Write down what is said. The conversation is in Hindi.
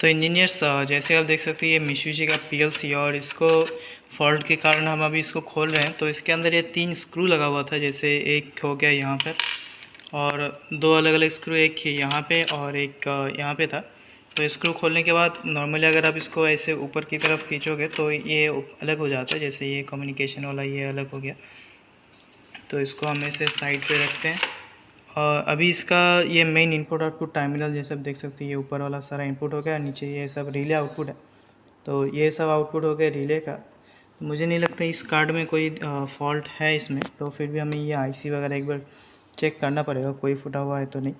तो इंजीनियर्स जैसे आप देख सकते हैं ये मित्सुबिशी का पीएलसी और इसको फॉल्ट के कारण हम अभी इसको खोल रहे हैं। तो इसके अंदर ये 3 स्क्रू लगा हुआ था, जैसे एक हो गया यहाँ पर और 2 अलग अलग स्क्रू, एक ही यहाँ पे और एक यहाँ पे था। तो स्क्रू खोलने के बाद नॉर्मली अगर आप इसको ऐसे ऊपर की तरफ खींचोगे तो ये अलग हो जाता है, जैसे ये कम्युनिकेशन वाला ये अलग हो गया। तो इसको हम ऐसे साइड पे रखते हैं। और अभी इसका ये मेन इनपुट आउटपुट टर्मिनल जैसे आप देख सकते हैं, ये ऊपर वाला सारा इनपुट हो गया, नीचे ये सब रिले आउटपुट है। तो ये सब आउटपुट हो गया रिले का। तो मुझे नहीं लगता इस कार्ड में कोई फॉल्ट है इसमें, तो फिर भी हमें ये आईसी वगैरह एक बार चेक करना पड़ेगा, कोई फूटा हुआ है तो नहीं।